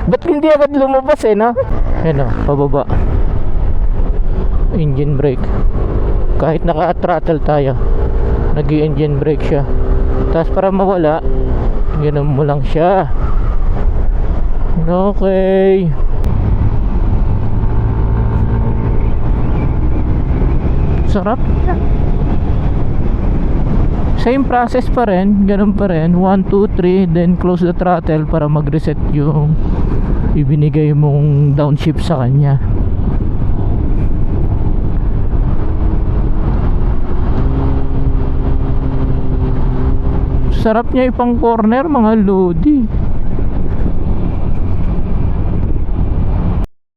Ba't hindi agad lumabas eh, no? Ayan o, pababa. Engine brake. Kahit naka-throttle tayo, nag-engine brake siya. Tapos para mawala, ganun mo lang siya. Okay. Sarap. Same process pa rin, ganun pa rin. 1, 2, 3, then close the throttle para mag-reset yung ibinigay mong downshift sa kanya. Sarap niya ipang corner mga lodi.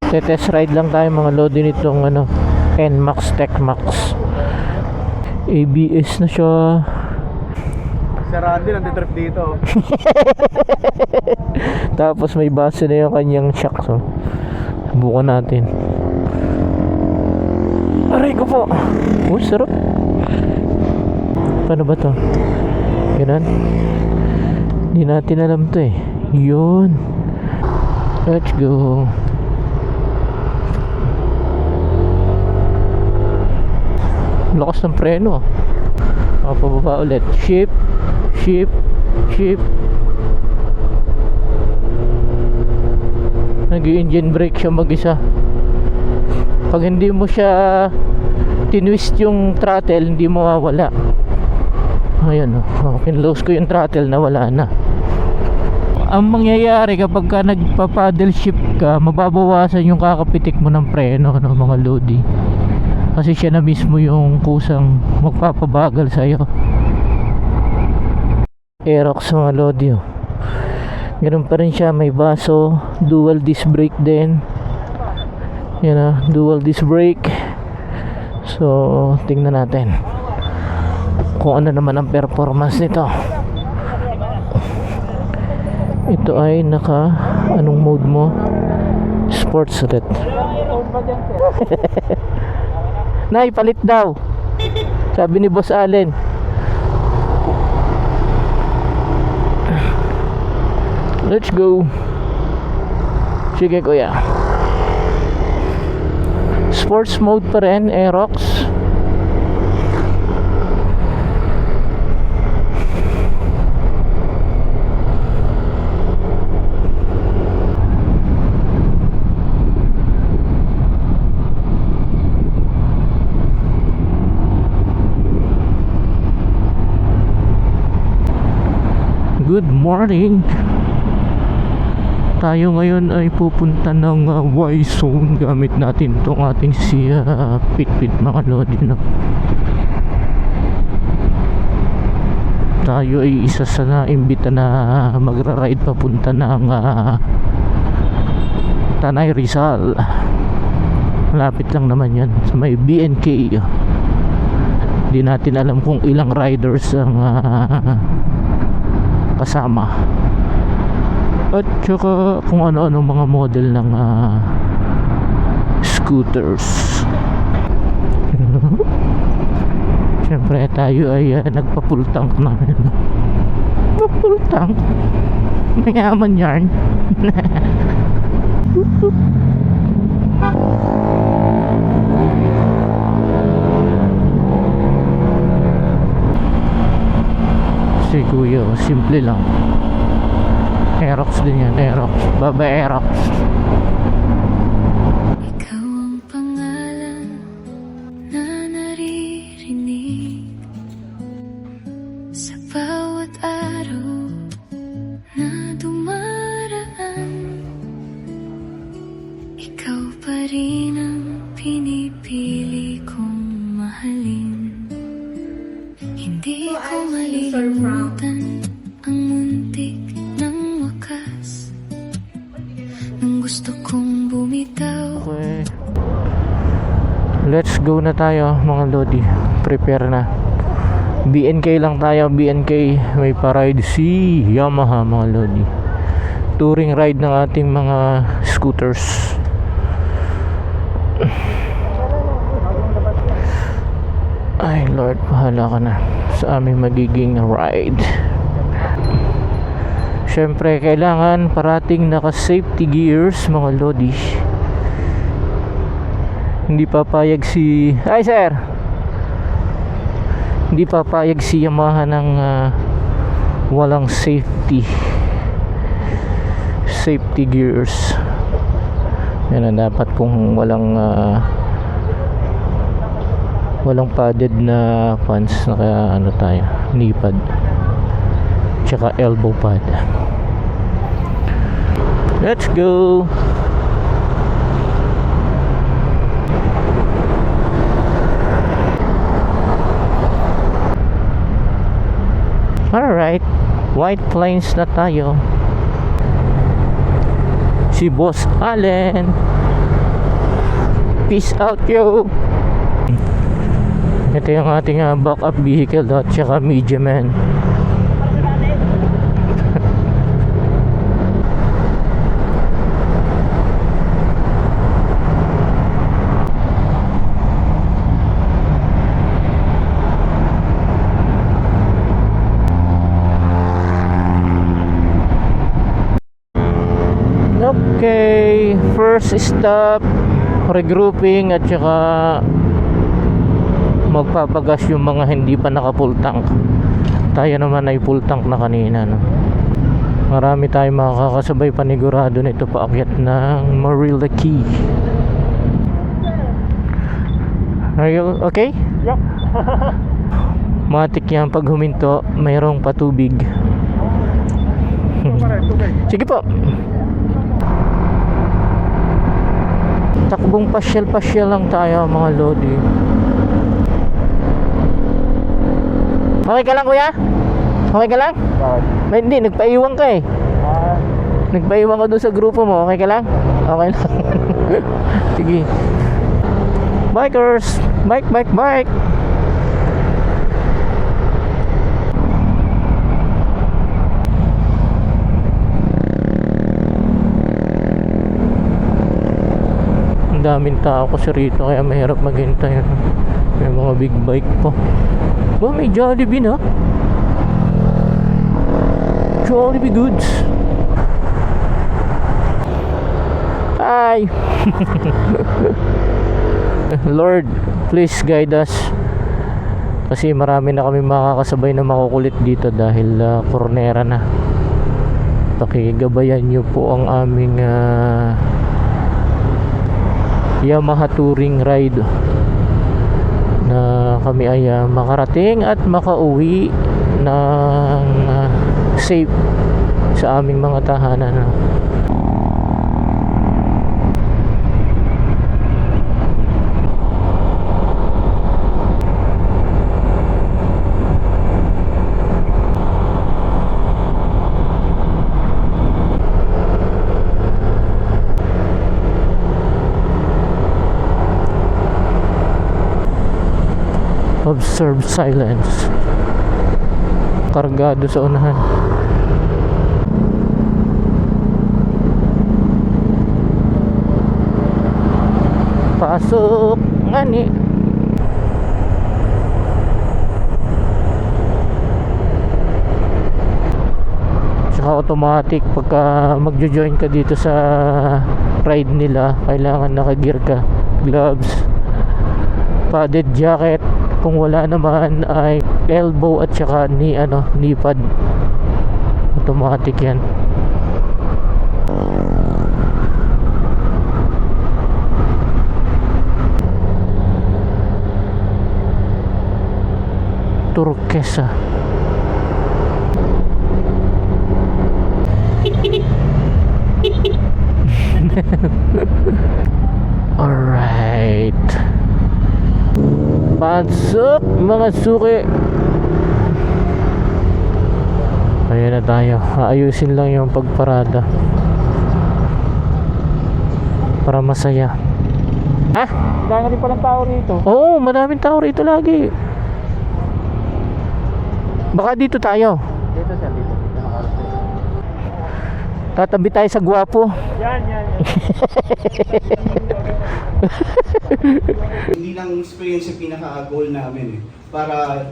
Test ride lang tayo mga lodi nitong NMAX TechMax. ABS na siya. Sarado din ang trip dito. Tapos may base na yung kanyang shocks. So, subukan natin. Aray ko po. Oh, sarap. Paano ba to? Ganun. Hindi natin alam to eh. Yun. Let's go. Lakas ng preno. Pababa ulit. Shift. Shift. Shift. Nag-engine brake siya mag-isa. Pag hindi mo siya tinwist yung throttle, hindi mo mawawala. Ayan o, kinlose ko yung throttle na wala na. Ang mangyayari kapag ka nagpa-paddle shift ka, mababawasan yung kakapitik mo ng preno, mga lodi. Kasi siya na mismo yung kusang magpapabagal sa'yo. Aerox mga lodi oh. Ganun pa rin siya, may baso. Dual disc brake din. Yan ah, dual disc brake. So tingnan natin kung ano naman ang performance nito. Ito ay naka anong mode mo? Sports ulit. Nay, palit daw. Sabi ni Boss Allen. Let's go. Sige kuya. Sports mode pa rin, Aerox. Good morning. Tayo ngayon ay pupunta ng Y-Zone gamit natin itong ating si Pitpit mga lodi, no? Tayo ay isa sa naimbita na magra-ride papunta ng Tanay Rizal. Malapit lang naman yan sa may BNK. Hindi natin alam kung ilang riders ang kasama at saka kung ano-ano mga model ng scooters. Siyempre tayo ay nagpa-full tank na. Full tank? Mayaman yarn. Si kuya, simple lang. Aerox din yan, Aerox. Baba Aerox. Ikaw ang pangalan na naririnig sa bawat araw na dumaraan. Ikaw pa rin ang pinipili kong mahalin. Hindi ko malilimutan ang muntik ng wakas nang gusto kong bumitaw. Okay. Let's go na tayo mga lodi. Prepare na. BNK lang tayo, BNK. May pa-ride si Yamaha mga lodi. Touring ride ng ating mga scooters. Ay Lord, bahala ka na sa aming magiging ride. Syempre kailangan parating naka safety gears mga lodi. Hindi papayag si ay sir, hindi papayag si Yamaha ng walang safety gears. Yan ang dapat kung walang padded na pants, naka ano tayo, knee pad tsaka elbow pad. Let's go. Alright, White Plains na tayo. Si Boss Allen. Peace out yo. Ito yung ating backup vehicle at saka Media Man. Okay, first stop, regrouping at saka magpapagas yung mga hindi pa naka full tank. Tayo naman ay full tank na kanina, no? Marami tayong makakasabay panigurado nito paakyat ng Marilaki. Are you okay? Yup. Matik yan pag huminto, mayroong patubig. Sige po. Takbong pasyal-pasyal lang tayo mga lodi. Okay ka lang kuya? Okay ka lang? Bakit? May hindi, nagpaiwan ka eh. Nagpaiwan ka doon sa grupo mo. Okay ka lang? Okay lang. Sige. Bikers! Bike! Ang daming tao kasi rito kaya mahirap maghintay. May mga big bike po. Ba, may Jollibee na? Jollibee goods. Hi. Lord, please guide us. Kasi marami na kami makakasabay na makukulit dito dahil kornera na. Pakigabayan nyo po ang aming Yamaha touring ride na kami ay makarating at makauwi ng safe sa aming mga tahanan. Observe silence. Kargado sa unahan. Pasok ngani. Tsaka automatic pagka magjo-join ka dito sa ride nila, kailangan naka-gear ka, gloves, padded jacket. Kung wala naman ay elbow at saka knee pad. Automatic yan. Turquesa. Alright. Pasok mga suki. Ayan na tayo. Aayusin lang yung pagparada para masaya. Ha? Dami rin palang tao rito. Oo, maraming tao rito lagi. Baka dito tayo. Dito siya, dito. Tatabi tayo sa gwapo. Yan. Hindi lang experience yung pinaka-goal namin eh. Para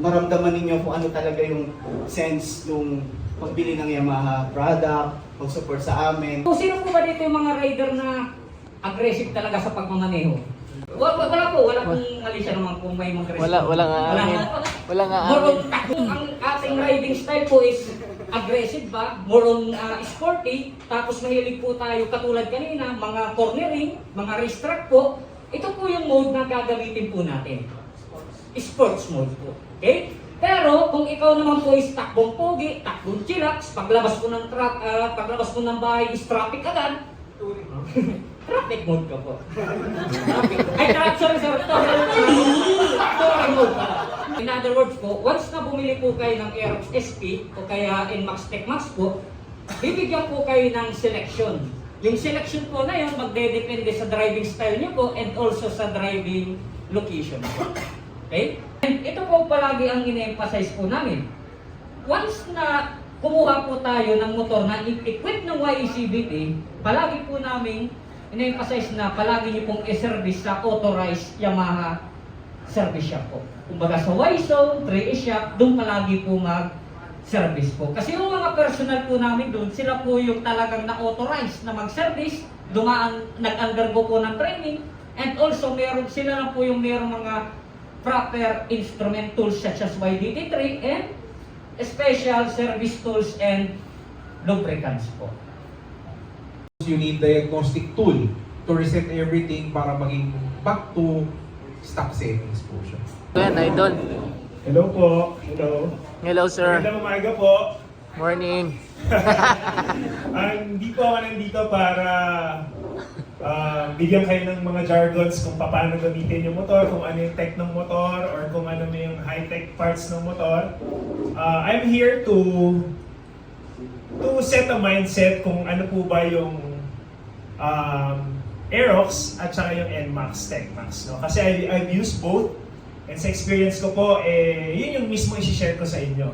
maramdaman ninyo kung ano talaga yung sense yung pagbili ng Yamaha product, pag-support sa amin. Kung sino po ba dito yung mga rider na aggressive talaga sa pagmamaneho? Wala pong mali siya naman kung may mga aggressive. Wala nga amin. Wala nga More amin. on, ang ating riding style po is aggressive ba? More on sporty. Tapos mahilig po tayo katulad kanina, mga cornering, mga racetrack po. Ito po yung mode na gagamitin po natin. Sports mode po. Okay? Pero kung ikaw naman po is takbong pogi, takbong chillax, paglabas mo ng truck, paglabas mo ng bahay is traffic agad. Traffic mode ka po. Sorry. Touring mode ka. In other words po, once na bumili po kayo ng Aerox SP o kaya NMAX TechMax po, bibigyan po kayo ng selection. Yung selection po na yun, magdedepende sa driving style niyo po and also sa driving location po. Okay? And ito po palagi ang ine-emphasize po namin. Once na kumuha po tayo ng motor na equipped ng YECBT, palagi po namin ine-emphasize na palagi niyo pong i-service sa authorized Yamaha service shop po. Kumbaga sa Y-Zone, 3E shop, doon palagi po mag-service po. Kasi yung mga personal po namin doon, sila po yung talagang na-authorize na mag-service, nag-undergo po ng training, and also meron sila lang po yung merong mga proper instrument tools such as YDT3 and special service tools and lubricants po. You need diagnostic tool to reset everything para maging back to stock settings po siya. Yan, idol. Hello po. Hello. Hello, sir. Magandang umaga po. Morning. Hindi po ako nandito para bigyan kayo ng mga jargons kung paano gamitin yung motor, kung ano yung tech ng motor, or kung ano yung high-tech parts ng motor. I'm here to set a mindset kung ano po ba yung Aerox at saka yung NMAX TechMax. No? Kasi I've used both, and sa experience ko po, yun yung mismo isi-share ko sa inyo.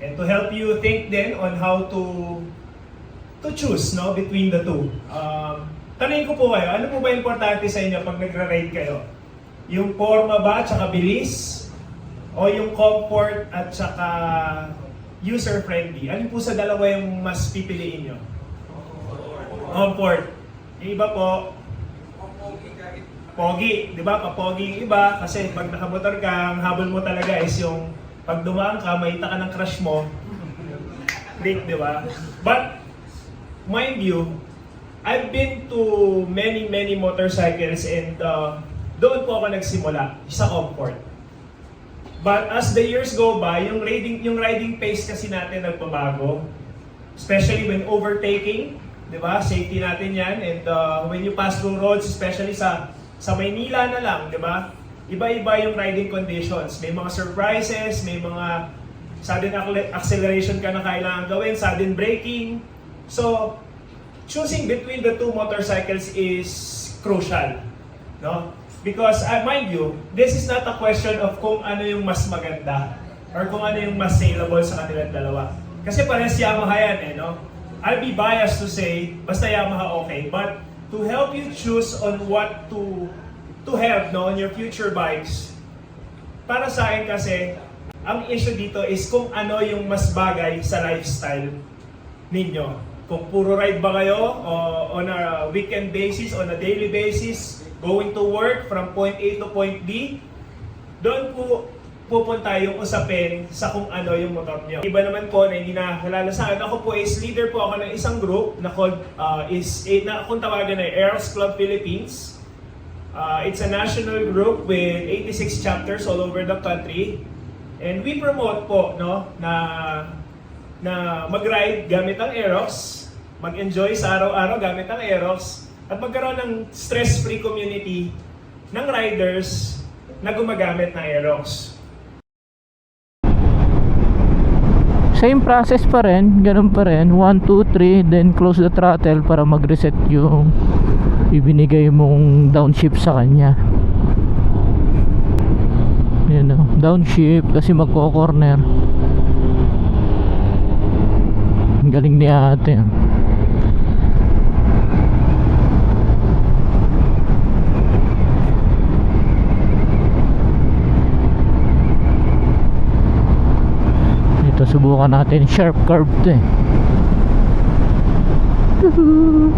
And to help you think then on how to choose between the two. Tanungin ko po kayo, ano po ba importante sa inyo pag nagra-ride kayo? Yung forma ba at saka bilis? O yung comfort at saka user-friendly? Ano po sa dalawa yung mas pipiliin nyo? Comfort. Yung iba po, pogi. Di ba? Papogi yung iba. Kasi pag nakamotor ka, ang habol mo talaga is yung pag dumaan ka, makita ka ng crush mo. Click, di ba? But, mind you, I've been to many motorcycles and doon po ako nagsimula sa comfort. But as the years go by, yung riding pace kasi natin nagbabago. Especially when overtaking, di ba? Safety natin yan. And when you pass through roads, especially sa Maynila na lang, di ba? Iba-iba yung riding conditions. May mga surprises, may mga sudden acceleration ka na kailangan gawin, sudden braking. So, choosing between the two motorcycles is crucial, no? Because mind you, this is not a question of kung ano yung mas maganda or kung ano yung mas saleable sa kanilang dalawa. Kasi parehas Yamaha yan, no? I'll be biased to say, basta Yamaha okay, but to help you choose on what to have on your future bikes, para sa akin kasi, ang issue dito is kung ano yung mas bagay sa lifestyle ninyo. Kung puro ride ba kayo on a weekend basis, on a daily basis, going to work from point A to point B, doon po pupunta yung usapin sa kung ano yung motor nyo. Iba naman po na hindi nakakilala sa akin. Ako po is leader po ako ng isang group na called, kung tawagan ay Aerox Club Philippines. It's a national group with 86 chapters all over the country. And we promote po na mag-ride gamit ang Aerox, mag-enjoy sa araw-araw gamit ang Aerox, at magkaroon ng stress-free community ng riders na gumagamit ng Aerox. Same process pa rin, ganun pa rin. 1, 2, 3, then close the throttle para mag-reset yung ibinigay mong downshift sa kanya. Yan o, downshift kasi magko-corner. Ang galing ni ate. subukan natin. Sharp curve to eh. Yuhuu.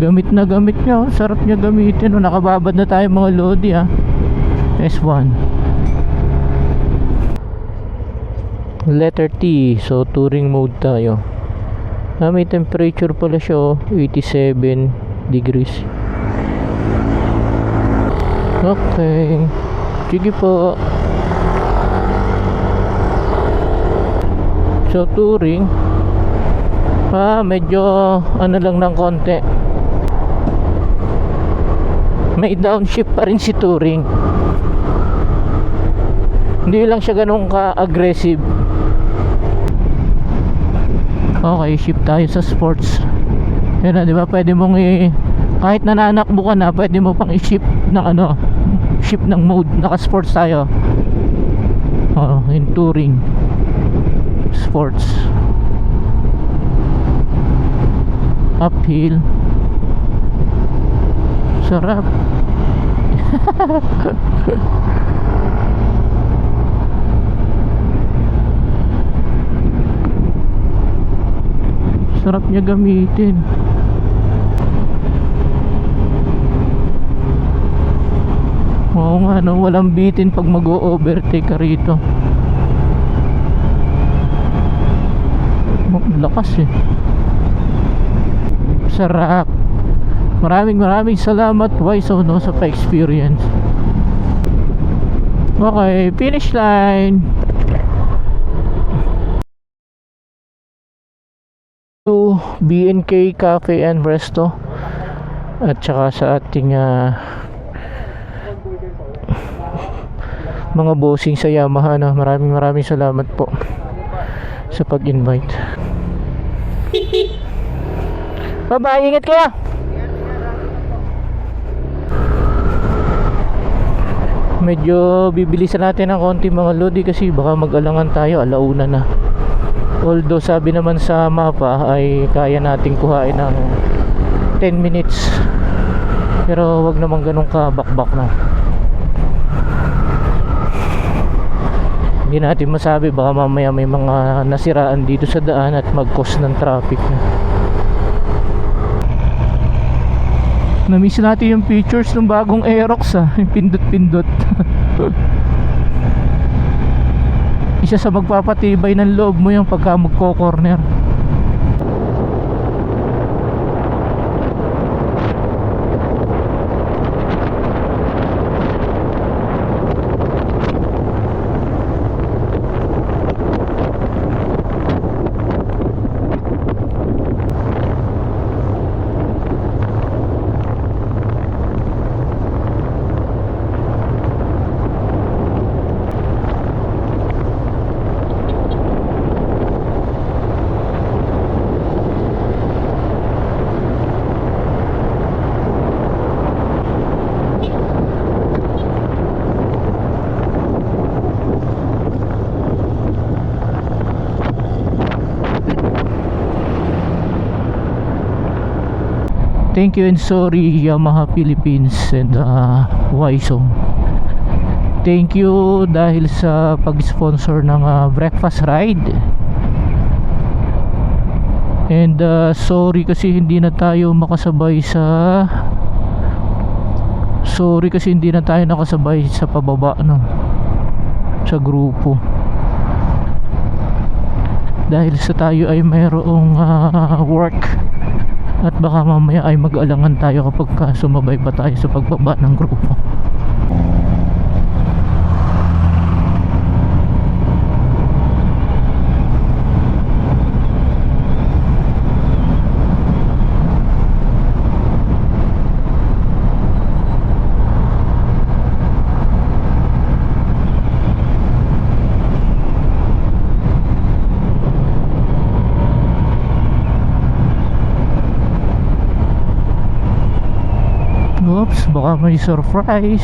Gamit na gamit niya, oh. Sarap niya gamitin, oh. Nakababad na tayo mga lodi, ah. S1 letter T, so touring mode tayo. May temperature pala siya, oh. 87 degrees. Okay, sige po. So touring, medyo ano lang ng konti, may downshift pa rin si touring. Hindi lang siya ganun ka-aggressive. Okay, shift tayo sa sports. Yan na, di ba? Pwede mong kahit nananakbo ka na, pwede mo pang i-shift ng ano, shift ng mode. Naka-sports tayo. In touring. Sports. Uphill. Sarap. Sarap niya gamitin. Oo nga, no, walang bitin pag mag-o-overtake ka rito. Lakas eh. Sarap. Maraming salamat Wiseau, no, sa pa-experience. Okay, finish line. To B&K Cafe and Resto at saka sa ating mga bossing sa Yamaha, no. Maraming salamat po sa pag-invite. Bye-bye, ingat kayo. Medyo bibilisan natin ng konti mga lodi kasi baka mag-alangan tayo, alauna na. Although sabi naman sa mapa ay kaya nating kuhain ng 10 minutes, pero wag naman ganun ka bakbak na. Hindi natin masabi, baka mamaya may mga nasiraan dito sa daan at mag-cause ng traffic na. Na-miss natin yung pictures ng bagong Aerox, yung pindot-pindot. Isa sa magpapatibay ng loob mo yung pagka magko-corner. Thank you and sorry Yamaha Philippines and Wiseau. Thank you dahil sa pag-sponsor ng breakfast ride. And sorry kasi hindi na tayo nakasabay sa pababa, no, sa grupo. Dahil sa tayo ay mayroong work. At baka mamaya ay mag-alangan tayo kapag sumabay pa tayo sa pagbaba ng grupo. Oops, baka may surprise.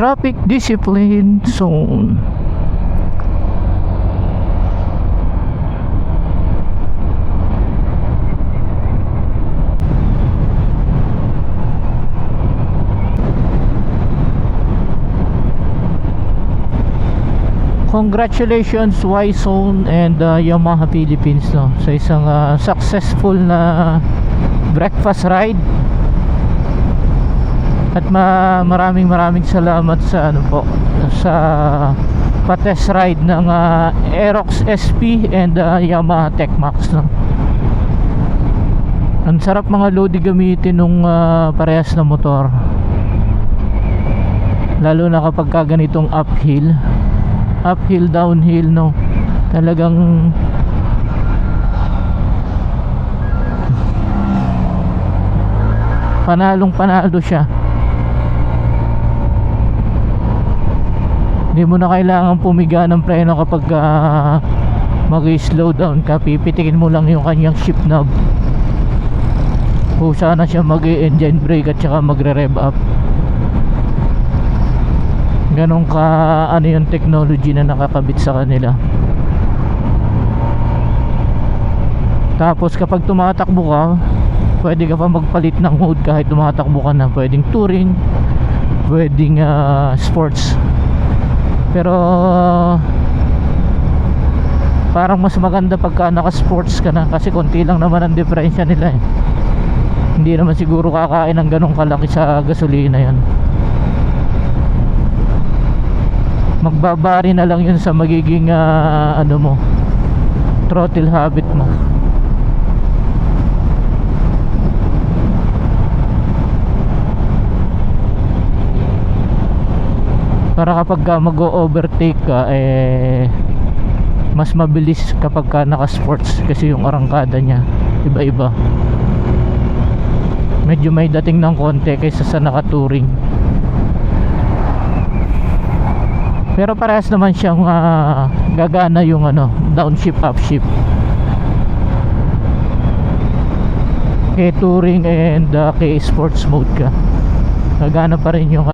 Traffic Discipline Zone. Congratulations Y-Zone and Yamaha Philippines, no, sa isang successful na breakfast ride. At maraming salamat sa ano po, sa pa-test ride ng Aerox SP and Yamaha Tecmax, no. Ang sarap mga loading gamitin nung parehas na motor, lalo na kapag ganitong uphill, downhill, no. Talagang panalo siya. Hindi mo na kailangan pumiga ng preno kapag mag-slow down ka. Pipitikin mo lang yung kanyang shift knob. Kusa na siya mag-engine brake at saka magre-rev up. Ganon ka ano yung technology na nakakabit sa kanila. Tapos kapag tumatakbo ka, pwede ka pa magpalit ng mode kahit tumatakbo ka na. Pwedeng touring, pwedeng sports. Pero parang mas maganda pagka naka-sports ka na, kasi konti lang naman ang diferensya nila eh. Hindi naman siguro kakain ng ganong kalaki sa gasolina yan. Magbabari na lang yun sa magiging ano mo, throttle habit mo. Para kapag mag-overtake ka, mas mabilis kapag ka naka-sports, kasi yung arangkada niya iba-iba. Medyo may dating ng konti kaysa sa naka-touring. Pero parehas naman siyang gagana yung downshift upshift. Kay touring and kay sports mode ka, gagana pa rin yung